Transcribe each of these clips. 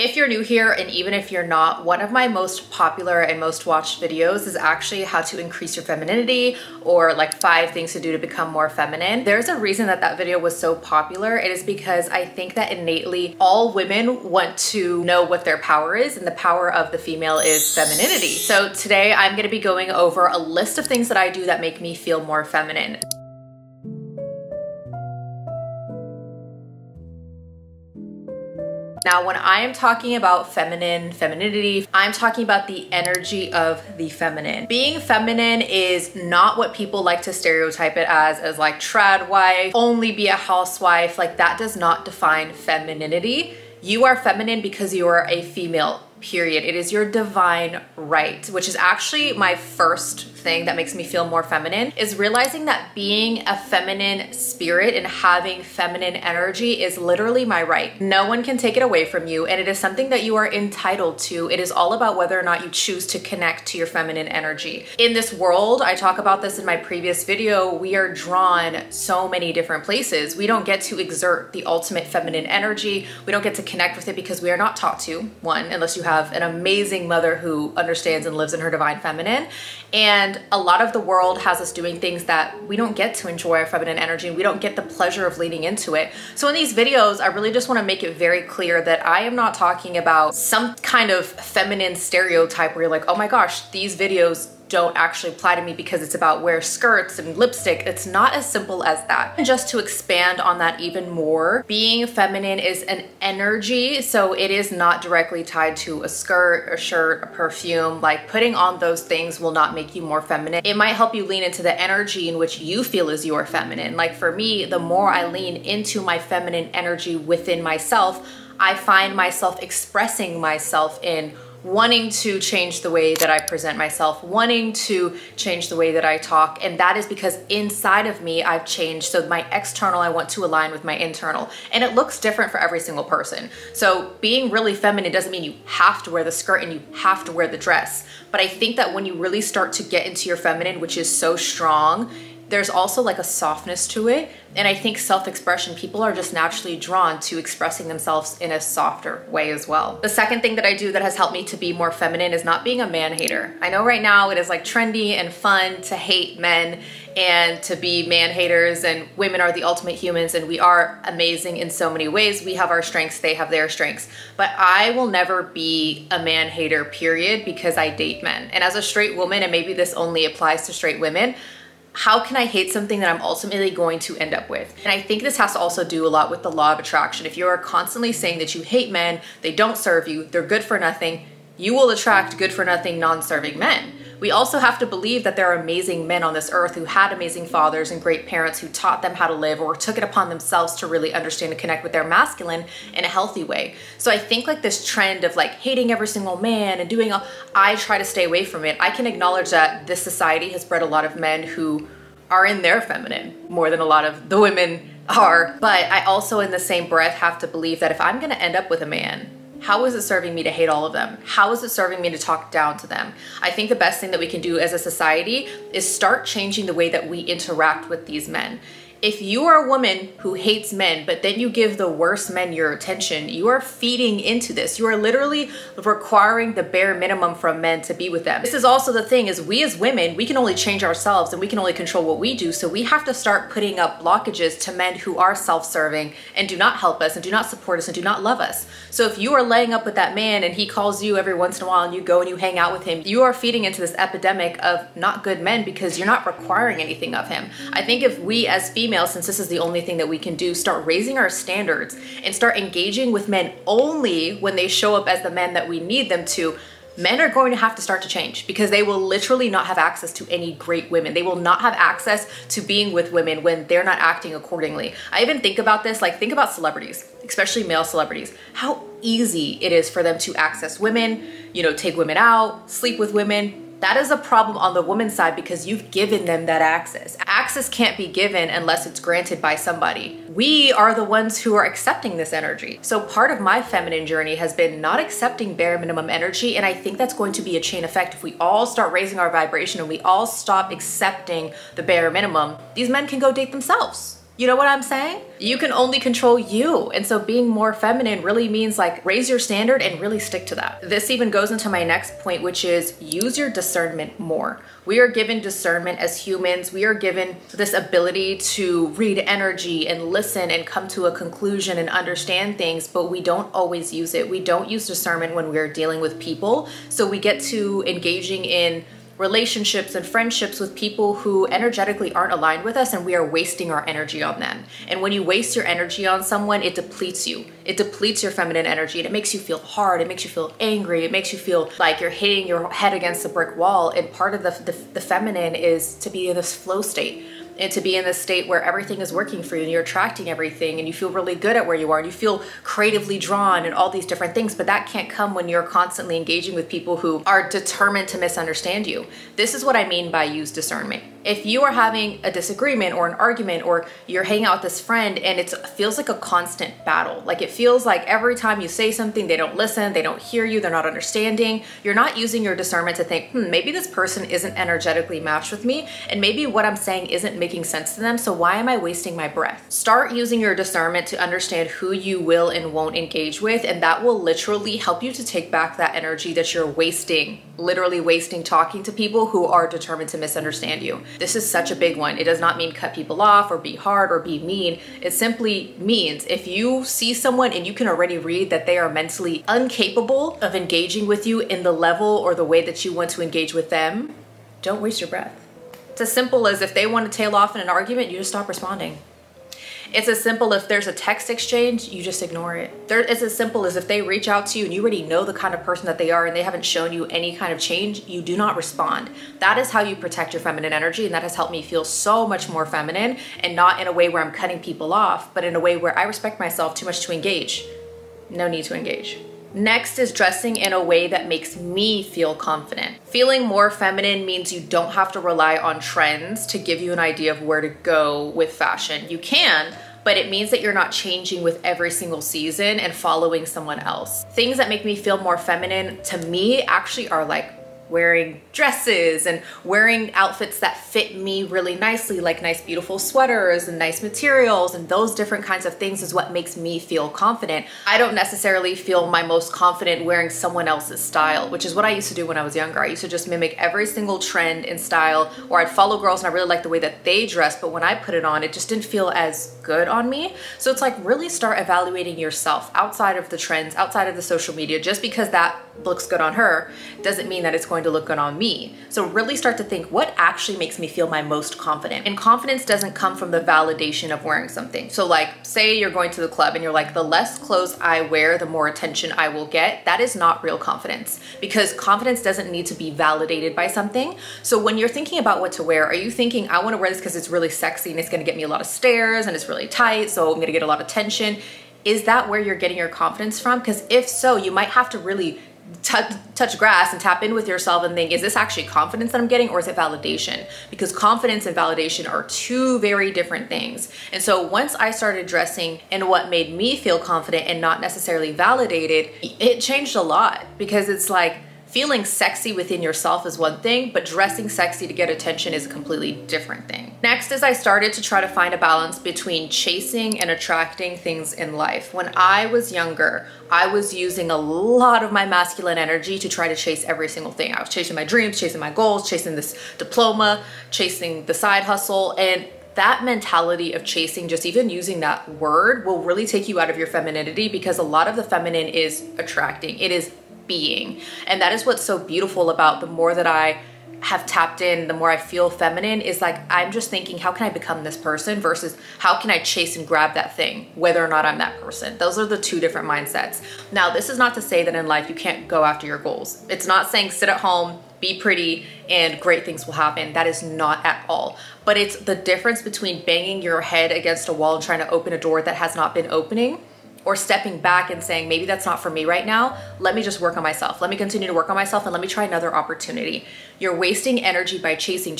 If you're new here, and even if you're not, one of my most popular and most watched videos is actually how to increase your femininity, or like 5 things to do to become more feminine. There's a reason that that video was so popular. It is because I think that innately all women want to know what their power is, and the power of the female is femininity. So today I'm going to be going over a list of things that I do that make me feel more feminine. Now, when I am talking about femininity, I'm talking about the energy of the feminine. Being feminine is not what people like to stereotype it as like trad wife, only be a housewife. Like, that does not define femininity. You are feminine because you are a female, period. It is your divine right, which is actually my first thing that makes me feel more feminine, is realizing that being a feminine spirit and having feminine energy is literally my right. No one can take it away from you, and it is something that you are entitled to. It is all about whether or not you choose to connect to your feminine energy. In this world, I talk about this in my previous video, we are drawn so many different places. We don't get to exert the ultimate feminine energy. We don't get to connect with it because we are not taught to, one, unless you have an amazing mother who understands and lives in her divine feminine. And a lot of the world has us doing things that we don't get to enjoy our feminine energy, and we don't get the pleasure of leaning into it. So in these videos, I really just want to make it very clear that I am not talking about some kind of feminine stereotype where you're like, oh my gosh, these videos don't actually apply to me because it's about wear skirts and lipstick. It's not as simple as that. And just to expand on that even more, being feminine is an energy, so it is not directly tied to a skirt, a shirt, a perfume. Like, putting on those things will not make you more feminine. It might help you lean into the energy in which you feel is your feminine. Like, for me, the more I lean into my feminine energy within myself, I find myself expressing myself in wanting to change the way that I present myself, wanting to change the way that I talk. And that is because inside of me, I've changed. So my external, I want to align with my internal. And it looks different for every single person. So being really feminine doesn't mean you have to wear the skirt and you have to wear the dress. But I think that when you really start to get into your feminine, which is so strong, there's also like a softness to it. And I think self-expression, people are just naturally drawn to expressing themselves in a softer way as well. The second thing that I do that has helped me to be more feminine is not being a man hater. I know right now it is like trendy and fun to hate men and to be man haters, and women are the ultimate humans and we are amazing in so many ways. We have our strengths, they have their strengths. But I will never be a man hater, period, because I date men. And as a straight woman, and maybe this only applies to straight women, how can I hate something that I'm ultimately going to end up with? And I think this has to also do a lot with the law of attraction. If you are constantly saying that you hate men, they don't serve you, they're good for nothing, you will attract good for nothing, non-serving men. We also have to believe that there are amazing men on this earth who had amazing fathers and great parents who taught them how to live or took it upon themselves to really understand and connect with their masculine in a healthy way. So I think like this trend of like hating every single man and doing all, I try to stay away from it. I can acknowledge that this society has bred a lot of men who are in their feminine more than a lot of the women are. But I also in the same breath have to believe that if I'm gonna end up with a man, how is it serving me to hate all of them? How is it serving me to talk down to them? I think the best thing that we can do as a society is start changing the way that we interact with these men. If you are a woman who hates men, but then you give the worst men your attention, you are feeding into this. You are literally requiring the bare minimum from men to be with them. This is also the thing, is we as women, we can only change ourselves and we can only control what we do. So we have to start putting up blockages to men who are self-serving and do not help us and do not support us and do not love us. So if you are laying up with that man and he calls you every once in a while and you go and you hang out with him, you are feeding into this epidemic of not good men because you're not requiring anything of him. I think if we as females, since this is the only thing that we can do, start raising our standards and start engaging with men only when they show up as the men that we need them to, men are going to have to start to change because they will literally not have access to any great women. They will not have access to being with women when they're not acting accordingly. I even think about this, like think about celebrities, especially male celebrities, how easy it is for them to access women, you know, take women out, sleep with women. That is a problem on the woman's side because you've given them that access. Access can't be given unless it's granted by somebody. We are the ones who are accepting this energy. So part of my feminine journey has been not accepting bare minimum energy, and I think that's going to be a chain effect. If we all start raising our vibration and we all stop accepting the bare minimum, these men can go date themselves. You know what I'm saying? You can only control you. And so being more feminine really means like raise your standard and really stick to that. This even goes into my next point, which is use your discernment more. We are given discernment as humans. We are given this ability to read energy and listen and come to a conclusion and understand things, but we don't always use it. We don't use discernment when we're dealing with people. So we get to engaging in relationships and friendships with people who energetically aren't aligned with us, and we are wasting our energy on them. And when you waste your energy on someone, it depletes you. It depletes your feminine energy, and it makes you feel hard. It makes you feel angry. It makes you feel like you're hitting your head against a brick wall. And part of the feminine is to be in this flow state, and to be in this state where everything is working for you and you're attracting everything and you feel really good at where you are and you feel creatively drawn and all these different things. But that can't come when you're constantly engaging with people who are determined to misunderstand you. This is what I mean by use discernment. If you are having a disagreement or an argument, or you're hanging out with this friend and it feels like a constant battle, like it feels like every time you say something, they don't listen, they don't hear you, they're not understanding, you're not using your discernment to think, maybe this person isn't energetically matched with me, and maybe what I'm saying isn't making sense to them, so why am I wasting my breath? Start using your discernment to understand who you will and won't engage with, and that will literally help you to take back that energy that you're wasting, literally wasting talking to people who are determined to misunderstand you. This is such a big one. It does not mean cut people off or be hard or be mean. It simply means if you see someone and you can already read that they are mentally incapable of engaging with you in the level or the way that you want to engage with them, don't waste your breath. It's as simple as if they want to tail off in an argument, you just stop responding. It's as simple if there's a text exchange, you just ignore it. It's as simple as if they reach out to you and you already know the kind of person that they are and they haven't shown you any kind of change, you do not respond. That is how you protect your feminine energy, and that has helped me feel so much more feminine, and not in a way where I'm cutting people off, but in a way where I respect myself too much to engage. No need to engage. Next is dressing in a way that makes me feel confident. Feeling more feminine means you don't have to rely on trends to give you an idea of where to go with fashion. You can, but it means that you're not changing with every single season and following someone else. Things that make me feel more feminine to me actually are like wearing dresses and wearing outfits that fit me really nicely, like nice beautiful sweaters and nice materials, and those different kinds of things is what makes me feel confident. I don't necessarily feel my most confident wearing someone else's style, which is what I used to do when I was younger. I used to just mimic every single trend and style, or I'd follow girls and I really liked the way that they dressed, but when I put it on, it just didn't feel as good on me. So it's like really start evaluating yourself outside of the trends, outside of the social media. Just because that looks good on her doesn't mean that it's going to look good on me. So really start to think, what actually makes me feel my most confident? And confidence doesn't come from the validation of wearing something. So like, say you're going to the club and you're like, the less clothes I wear, the more attention I will get. That is not real confidence, because confidence doesn't need to be validated by something. So when you're thinking about what to wear, are you thinking, I want to wear this because it's really sexy and it's going to get me a lot of stares and it's really tight, so I'm going to get a lot of attention? Is that where you're getting your confidence from? Because if so, you might have to really touch grass and tap in with yourself and think, is this actually confidence that I'm getting, or is it validation? Because confidence and validation are two very different things. And so once I started dressing in what made me feel confident and not necessarily validated, it changed a lot, because it's like, feeling sexy within yourself is one thing, but dressing sexy to get attention is a completely different thing. Next is I started to try to find a balance between chasing and attracting things in life. When I was younger, I was using a lot of my masculine energy to try to chase every single thing. I was chasing my dreams, chasing my goals, chasing this diploma, chasing the side hustle, and that mentality of chasing, just even using that word, will really take you out of your femininity, because a lot of the feminine is attracting. It is being. And that is what's so beautiful about the more that I have tapped in, the more I feel feminine, is like, I'm just thinking, how can I become this person versus how can I chase and grab that thing, whether or not I'm that person. Those are the two different mindsets. Now, this is not to say that in life you can't go after your goals. It's not saying sit at home, be pretty, and great things will happen. That is not at all. But it's the difference between banging your head against a wall and trying to open a door that has not been opening, or stepping back and saying, maybe that's not for me right now. Let me just work on myself. Let me continue to work on myself and let me try another opportunity. You're wasting energy by chasing,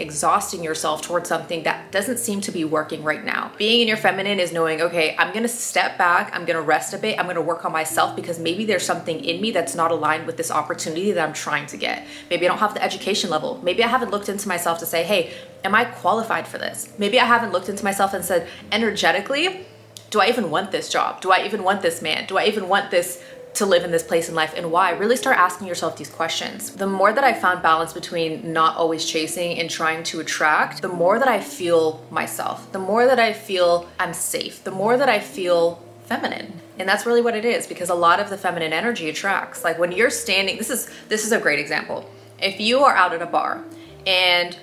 exhausting yourself towards something that doesn't seem to be working right now. Being in your feminine is knowing, okay, I'm gonna step back, I'm gonna rest a bit, I'm gonna work on myself because maybe there's something in me that's not aligned with this opportunity that I'm trying to get. Maybe I don't have the education level. Maybe I haven't looked into myself to say, hey, am I qualified for this? Maybe I haven't looked into myself and said, energetically, do I even want this job? Do I even want this man? Do I even want this to live in this place in life, and why? Really start asking yourself these questions. The more that I found balance between not always chasing and trying to attract, the more that I feel myself, the more that I feel I'm safe, the more that I feel feminine. And that's really what it is, because a lot of the feminine energy attracts. Like when you're standing, this is a great example. If you are out at a bar and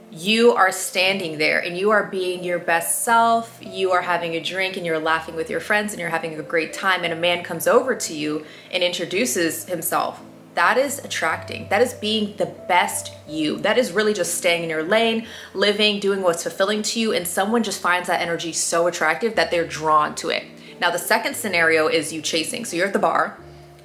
you are standing there and you are being your best self, you are having a drink and you're laughing with your friends and you're having a great time, and a man comes over to you and introduces himself, that is attracting. That is being the best you. That is really just staying in your lane, living, doing what's fulfilling to you, and someone just finds that energy so attractive that they're drawn to it. Now the second scenario is you chasing. So you're at the bar,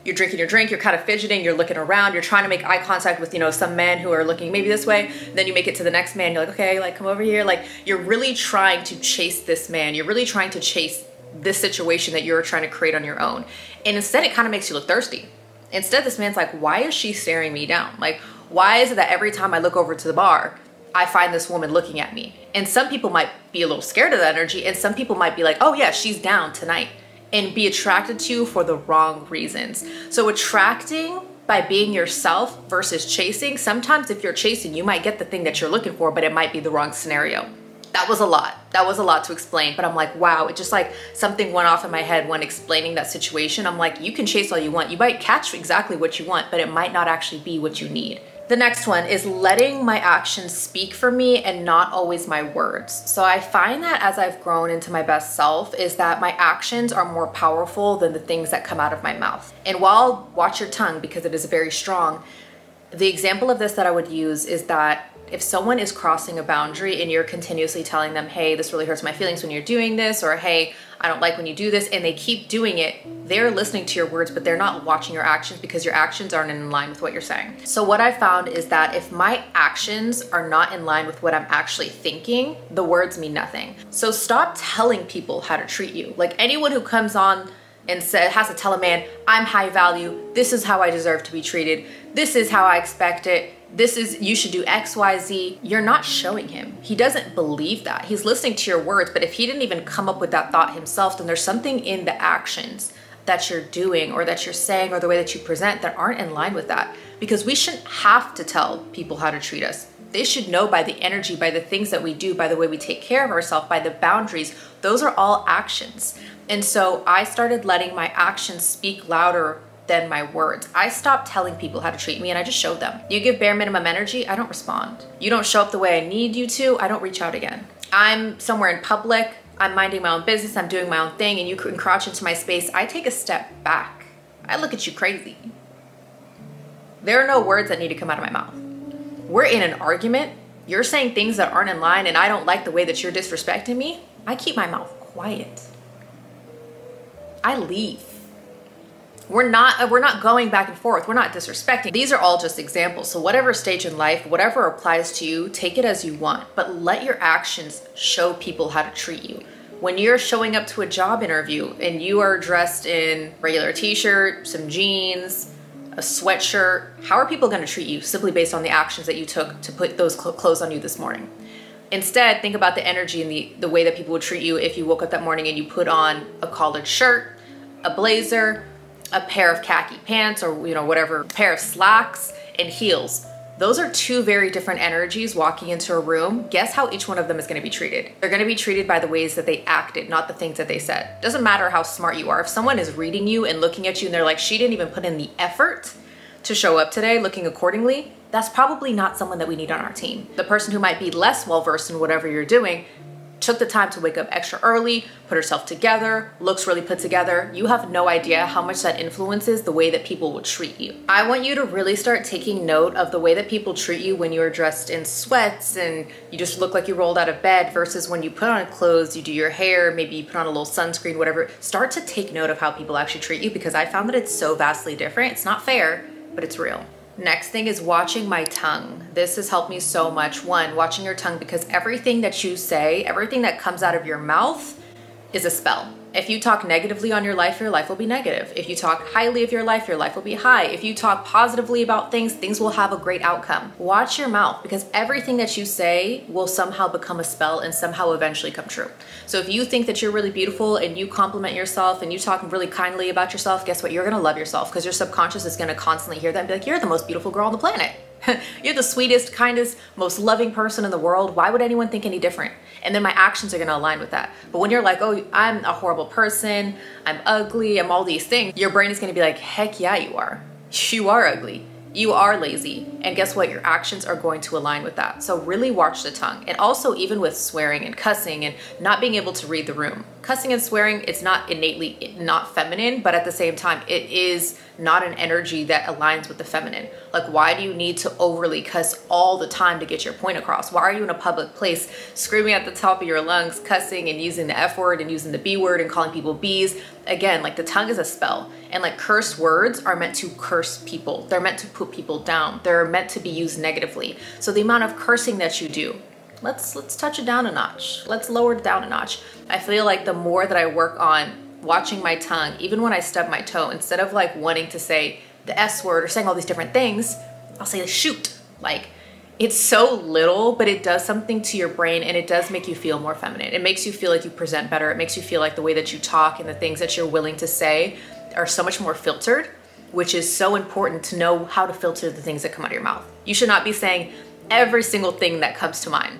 you're drinking your drink, you're kind of fidgeting, you're looking around, you're trying to make eye contact with, some men who are looking maybe this way. Then you make it to the next man, you're like, okay, like come over here. Like you're really trying to chase this man. You're really trying to chase this situation that you're trying to create on your own. And instead it kind of makes you look thirsty. Instead this man's like, why is she staring me down? Like, why is it that every time I look over to the bar, I find this woman looking at me? And some people might be a little scared of that energy, and some people might be like, oh yeah, she's down tonight, and be attracted to you for the wrong reasons. So attracting by being yourself versus chasing, sometimes if you're chasing, you might get the thing that you're looking for, but it might be the wrong scenario. That was a lot. That was a lot to explain, but I'm like, wow, it just like something went off in my head when explaining that situation. I'm like, you can chase all you want. You might catch exactly what you want, but it might not actually be what you need. The next one is letting my actions speak for me and not always my words. So I find that as I've grown into my best self is that my actions are more powerful than the things that come out of my mouth. And while watch your tongue, because it is very strong, the example of this that I would use is that if someone is crossing a boundary and you're continuously telling them, hey, this really hurts my feelings when you're doing this, or hey, I don't like when you do this, and they keep doing it, they're listening to your words, but they're not watching your actions because your actions aren't in line with what you're saying. So what I found is that if my actions are not in line with what I'm actually thinking, the words mean nothing. So stop telling people how to treat you. Like anyone who comes on and has to tell a man, I'm high value, this is how I deserve to be treated, this is how I expect it, you should do X, Y, Z. You're not showing him. He doesn't believe that. He's listening to your words, but if he didn't even come up with that thought himself, then there's something in the actions that you're doing or that you're saying or the way that you present that aren't in line with that. Because we shouldn't have to tell people how to treat us. They should know by the energy, by the things that we do, by the way we take care of ourselves, by the boundaries. Those are all actions. And so I started letting my actions speak louder than my words. I stopped telling people how to treat me and I just showed them. You give bare minimum energy, I don't respond. You don't show up the way I need you to, I don't reach out again. I'm somewhere in public, I'm minding my own business, I'm doing my own thing, and you encroach into my space, I take a step back. I look at you crazy. There are no words that need to come out of my mouth. We're in an argument, you're saying things that aren't in line, and I don't like the way that you're disrespecting me, I keep my mouth quiet. I leave. We're not going back and forth. We're not disrespecting. These are all just examples. So whatever stage in life, whatever applies to you, take it as you want, but let your actions show people how to treat you. When you're showing up to a job interview and you are dressed in regular t-shirt, some jeans, a sweatshirt, how are people going to treat you simply based on the actions that you took to put those clothes on you this morning? Instead, think about the energy and the way that people would treat you if you woke up that morning and you put on a collared shirt, a blazer, a pair of khaki pants, or whatever, pair of slacks and heels. Those are two very different energies walking into a room. Guess how each one of them is going to be treated? They're going to be treated by the ways that they acted, not the things that they said. Doesn't matter how smart you are. If someone is reading you and looking at you and they're like, she didn't even put in the effort to show up today looking accordingly, that's probably not someone that we need on our team. The person who might be less well-versed in whatever you're doing, took the time to wake up extra early, put herself together, looks really put together, you have no idea how much that influences the way that people will treat you. I want you to really start taking note of the way that people treat you when you're dressed in sweats and you just look like you rolled out of bed versus when you put on clothes, you do your hair, maybe you put on a little sunscreen, whatever. Start to take note of how people actually treat you, because I found that it's so vastly different. It's not fair, but it's real. Next thing is watching my tongue. This has helped me so much. One, watching your tongue, because everything that you say, everything that comes out of your mouth is a spell. If you talk negatively on your life will be negative. If you talk highly of your life will be high. If you talk positively about things, things will have a great outcome. Watch your mouth, because everything that you say will somehow become a spell and somehow eventually come true. So if you think that you're really beautiful and you compliment yourself and you talk really kindly about yourself, guess what? You're gonna love yourself, because your subconscious is gonna constantly hear that and be like, you're the most beautiful girl on the planet. You're the sweetest, kindest, most loving person in the world. Why would anyone think any different? And then my actions are gonna align with that. But when you're like, oh, I'm a horrible person, I'm ugly, I'm all these things, your brain is gonna be like, heck yeah, you are. You are ugly. You are lazy. And guess what? Your actions are going to align with that. So really watch the tongue. And also even with swearing and cussing and not being able to read the room. Cussing and swearing, it's not innately not feminine, but at the same time, it is not an energy that aligns with the feminine. Like, why do you need to overly cuss all the time to get your point across? Why are you in a public place screaming at the top of your lungs, cussing and using the F word and using the B word and calling people Bs? Again, like, the tongue is a spell, and like, cursed words are meant to curse people. They're meant to put people down. They're meant to be used negatively. So the amount of cursing that you do, let's touch it down a notch. Let's lower it down a notch. I feel like the more that I work on watching my tongue, even when I stub my toe, instead of like wanting to say the S word or saying all these different things, I'll say shoot. Like, it's so little, but it does something to your brain, and it does make you feel more feminine. It makes you feel like you present better. It makes you feel like the way that you talk and the things that you're willing to say are so much more filtered, which is so important to know how to filter the things that come out of your mouth. You should not be saying every single thing that comes to mind,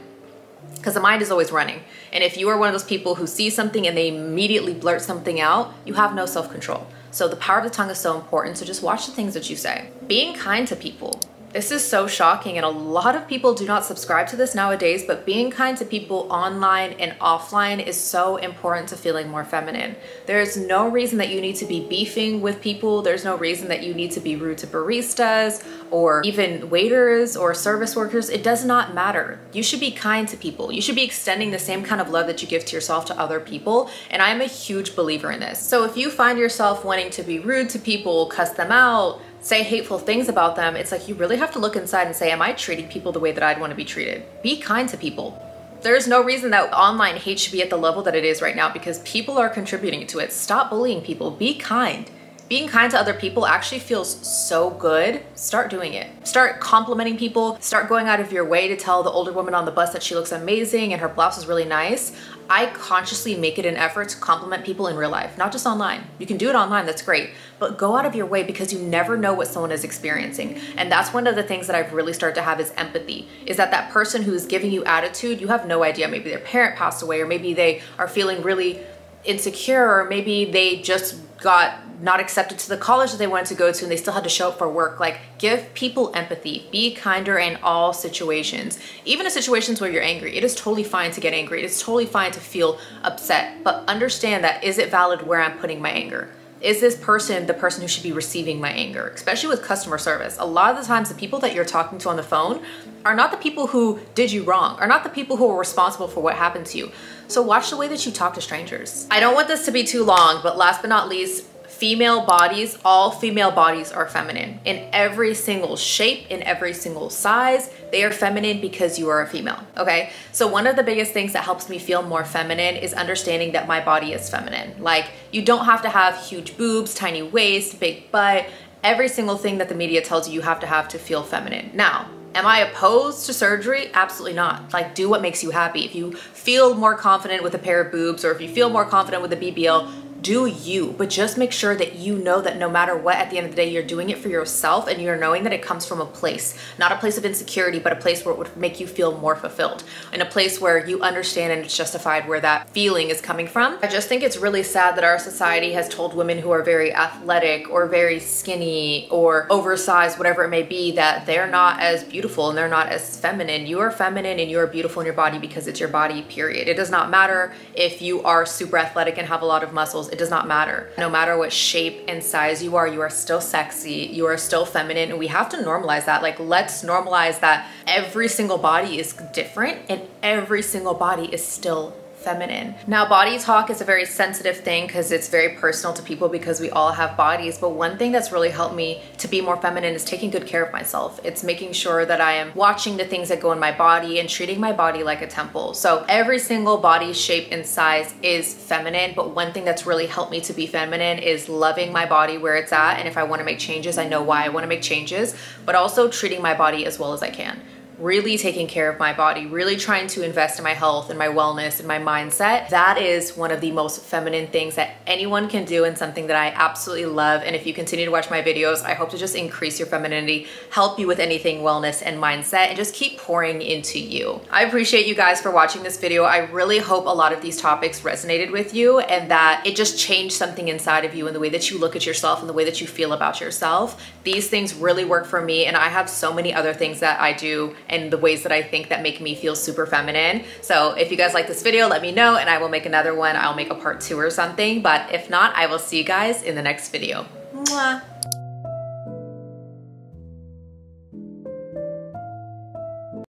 because the mind is always running. And if you are one of those people who see something and they immediately blurt something out, you have no self-control. So the power of the tongue is so important. So just watch the things that you say. Being kind to people. This is so shocking, and a lot of people do not subscribe to this nowadays, but being kind to people online and offline is so important to feeling more feminine. There's no reason that you need to be beefing with people. There's no reason that you need to be rude to baristas or even waiters or service workers. It does not matter. You should be kind to people. You should be extending the same kind of love that you give to yourself to other people, and I'm a huge believer in this. So if you find yourself wanting to be rude to people, cuss them out, say hateful things about them, it's like you really have to look inside and say, am I treating people the way that I'd want to be treated? Be kind to people. There's no reason that online hate should be at the level that it is right now, because people are contributing to it. Stop bullying people. Be kind. Being kind to other people actually feels so good. Start doing it. Start complimenting people. Start going out of your way to tell the older woman on the bus that she looks amazing and her blouse is really nice. I consciously make it an effort to compliment people in real life, not just online. You can do it online, that's great, but go out of your way, because you never know what someone is experiencing. And that's one of the things that I've really started to have is empathy, is that person who's giving you attitude, you have no idea. Maybe their parent passed away, or maybe they are feeling really insecure, or maybe they just got not accepted to the college that they wanted to go to and they still had to show up for work. Like, give people empathy. Be kinder in all situations. Even in situations where you're angry, it is totally fine to get angry. It's totally fine to feel upset, but understand that, is it valid where I'm putting my anger? Is this person the person who should be receiving my anger? Especially with customer service. A lot of the times the people that you're talking to on the phone are not the people who did you wrong, are not the people who are responsible for what happened to you. So watch the way that you talk to strangers. I don't want this to be too long, but last but not least, female bodies, all female bodies are feminine in every single shape, in every single size. They are feminine because you are a female, okay? So one of the biggest things that helps me feel more feminine is understanding that my body is feminine. Like, you don't have to have huge boobs, tiny waist, big butt. Every single thing that the media tells you have to feel feminine. Now, am I opposed to surgery? Absolutely not. Like, do what makes you happy. If you feel more confident with a pair of boobs, or if you feel more confident with a BBL, do you, but just make sure that you know that no matter what, at the end of the day, you're doing it for yourself and you're knowing that it comes from a place, not a place of insecurity, but a place where it would make you feel more fulfilled, and a place where you understand and it's justified where that feeling is coming from. I just think it's really sad that our society has told women who are very athletic or very skinny or oversized, whatever it may be, that they're not as beautiful and they're not as feminine. You are feminine and you are beautiful in your body because it's your body, period. It does not matter if you are super athletic and have a lot of muscles. It does not matter. No matter what shape and size you are still sexy, you are still feminine, and we have to normalize that. Like, let's normalize that every single body is different and every single body is still feminine. Now, body talk is a very sensitive thing because it's very personal to people because we all have bodies, but one thing that's really helped me to be more feminine is taking good care of myself. It's making sure that I am watching the things that go in my body and treating my body like a temple. So every single body shape and size is feminine, but one thing that's really helped me to be feminine is loving my body where it's at, and if I want to make changes, I know why I want to make changes, but also treating my body as well as I can. Really taking care of my body, really trying to invest in my health and my wellness and my mindset. That is one of the most feminine things that anyone can do, and something that I absolutely love. And if you continue to watch my videos, I hope to just increase your femininity, help you with anything wellness and mindset, and just keep pouring into you. I appreciate you guys for watching this video. I really hope a lot of these topics resonated with you and that it just changed something inside of you in the way that you look at yourself and the way that you feel about yourself. These things really work for me, and I have so many other things that I do and the ways that I think that make me feel super feminine. So if you guys like this video, let me know and I will make another one. I'll make a part 2 or something, but if not, I will see you guys in the next video. Mwah.